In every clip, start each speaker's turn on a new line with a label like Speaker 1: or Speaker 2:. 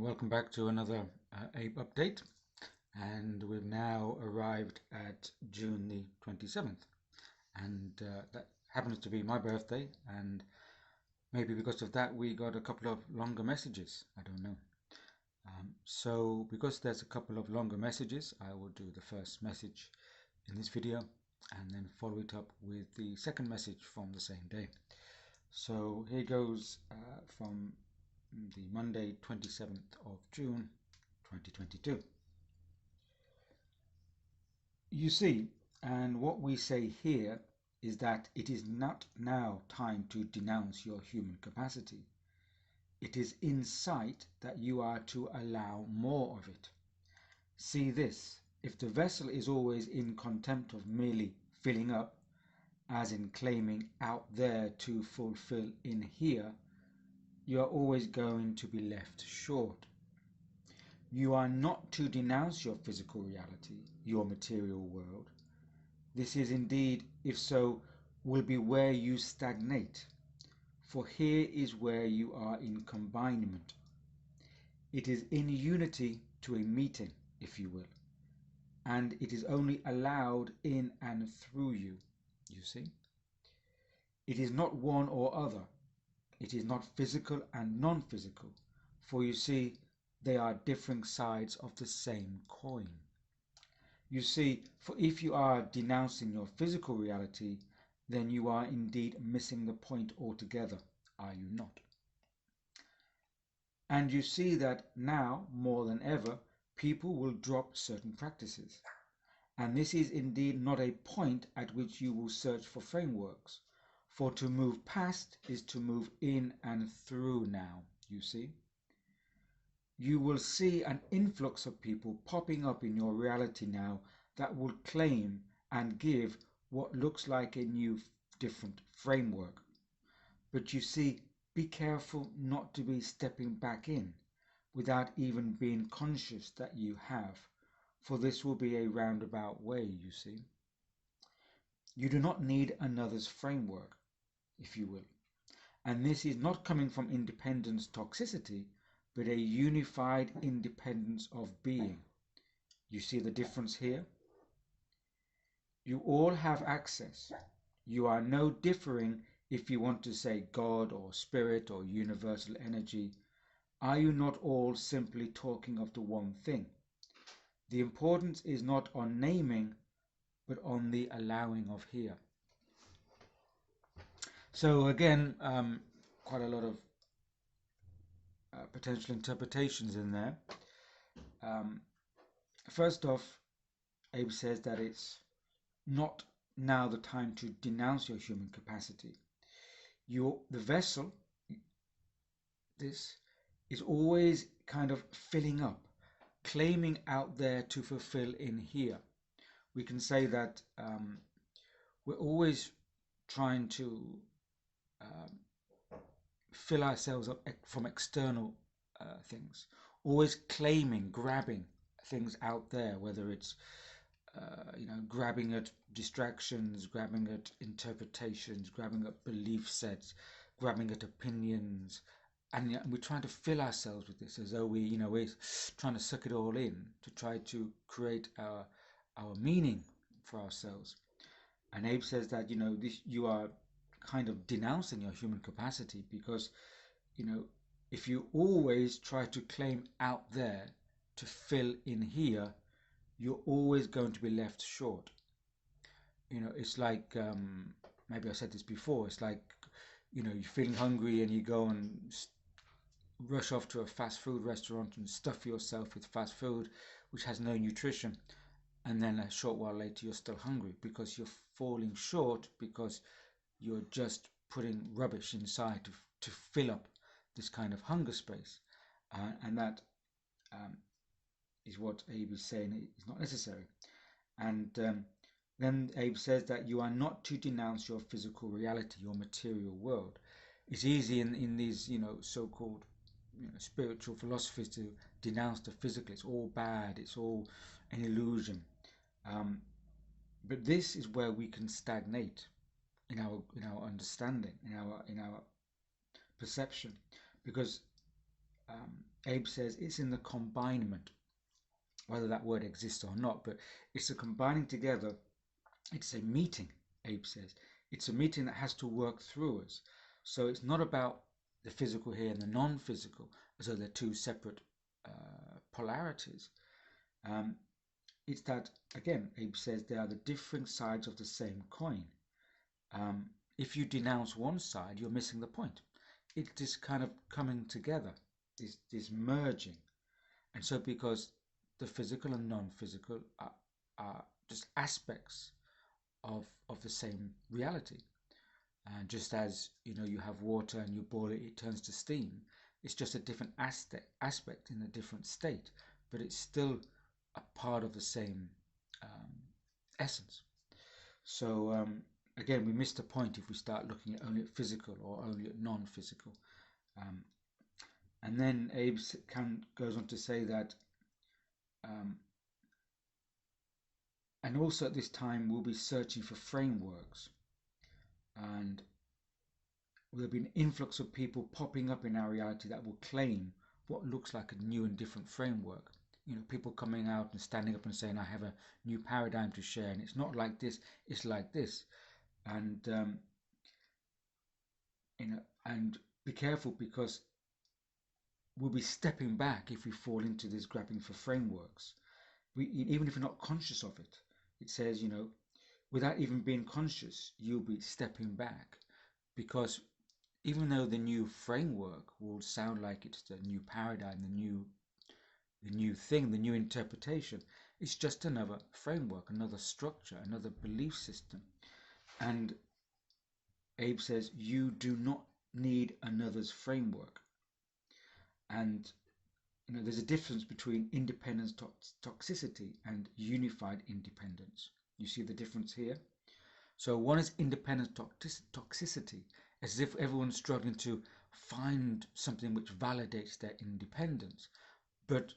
Speaker 1: welcome back to another ABE update, and we've now arrived at June the 27th, and that happens to be my birthday, and maybe because of that we got a couple of longer messages. I don't know. So because there's a couple of longer messages, I will do the first message in this video and then follow it up with the second message from the same day. So here goes from the Monday 27th of June 2022. You see, and what we say here is that it is not now time to denounce your human capacity. It is in sight that you are to allow more of it. See this: if the vessel is always in contempt of merely filling up, as in claiming out there to fulfill in here, you are always going to be left short. You are not to denounce your physical reality, your material world. This is indeed, if so, will be where you stagnate, for here is where you are in combinment. It is in unity to a meeting, if you will, and it is only allowed in and through you, you see. It is not one or other. It is not physical and non-physical, for you see, they are different sides of the same coin. You see, for if you are denouncing your physical reality, then you are indeed missing the point altogether, are you not? And you see that now, more than ever, people will drop certain practices. And this is indeed not a point at which you will search for frameworks. For to move past is to move in and through now, you see. You will see an influx of people popping up in your reality now that will claim and give what looks like a new, different framework. But you see, be careful not to be stepping back in without even being conscious that you have, for this will be a roundabout way, you see. You do not need another's framework, if you will. And this is not coming from independence toxicity, but a unified independence of being. You see the difference here? You all have access. You are no differing if you want to say God or spirit or universal energy. Are you not all simply talking of the one thing? The importance is not on naming, but on the allowing of here. So again, quite a lot of potential interpretations in there. First off, Abe says that it's not now the time to denounce your human capacity. The vessel, this, is always kind of filling up, claiming out there to fulfill in here. We can say that we're always trying to fill ourselves up from external things, always claiming, grabbing things out there, whether it's grabbing at distractions, grabbing at interpretations, grabbing at belief sets, grabbing at opinions, and we're trying to fill ourselves with this as though we're trying to suck it all in to try to create our meaning for ourselves. And Abe says that you are kind of denouncing your human capacity, because if you always try to claim out there to fill in here, you're always going to be left short. It's like maybe I said this before, it's like you're feeling hungry and you go and rush off to a fast food restaurant and stuff yourself with fast food which has no nutrition, and then a short while later you're still hungry because you're falling short, because you're just putting rubbish inside to fill up this kind of hunger space, and that is what Abe is saying is not necessary. And then Abe says that you are not to denounce your physical reality, your material world. It's easy in these so-called spiritual philosophies to denounce the physical. It's all bad, it's all an illusion, but this is where we can stagnate in our understanding, in our perception, because Abe says it's in the combinment, whether that word exists or not, but it's a combining together. It's a meeting, Abe says. It's a meeting that has to work through us. So it's not about the physical here and the non-physical, as though they're two separate polarities. Um, it's that, again, Abe says they are the differing sides of the same coin. If you denounce one side, you're missing the point. It's this kind of coming together, this merging. And so because the physical and non-physical are just aspects of the same reality. And just as you have water and you boil it, it turns to steam. It's just a different aspect in a different state, but it's still a part of the same essence. So again, we miss the point if we start looking at only at physical or only at non-physical. Um, and then Abe goes on to say that, and also at this time we'll be searching for frameworks, and there'll be an influx of people popping up in our reality that will claim what looks like a new and different framework. People coming out and standing up and saying, I have a new paradigm to share, and it's not like this, it's like this. And and be careful, because we'll be stepping back if we fall into this grabbing for frameworks. Even if you're not conscious of it, it says, without even being conscious, you'll be stepping back, because even though the new framework will sound like it's the new paradigm, the new thing, the new interpretation, it's just another framework, another structure, another belief system. And Abe says you do not need another's framework. And there's a difference between independence toxicity and unified independence. You see the difference here? So one is independence toxicity, as if everyone's struggling to find something which validates their independence. But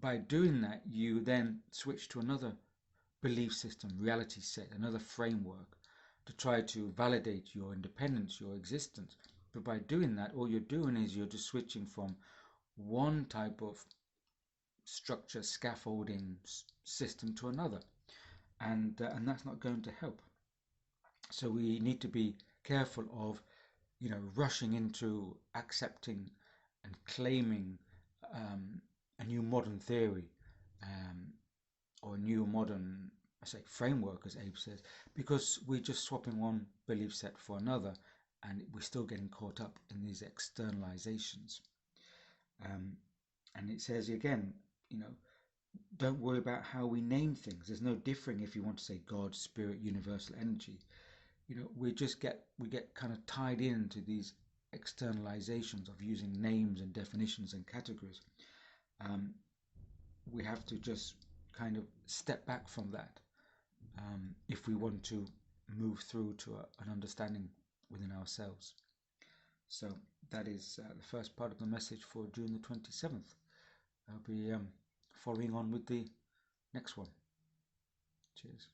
Speaker 1: by doing that, you then switch to another belief system, reality set, another framework to try to validate your independence, your existence. But by doing that, all you're doing is you're just switching from one type of structure, scaffolding system to another, and that's not going to help. So we need to be careful of rushing into accepting and claiming a new modern theory, or a new modern, framework, as Abe says, because we're just swapping one belief set for another, and we're still getting caught up in these externalizations. And it says again, don't worry about how we name things. There's no differing if you want to say God, spirit, universal energy. We get kind of tied into these externalizations of using names and definitions and categories. We have to just kind of step back from that, if we want to move through to an understanding within ourselves. So that is the first part of the message for June the 27th. I'll be following on with the next one. Cheers.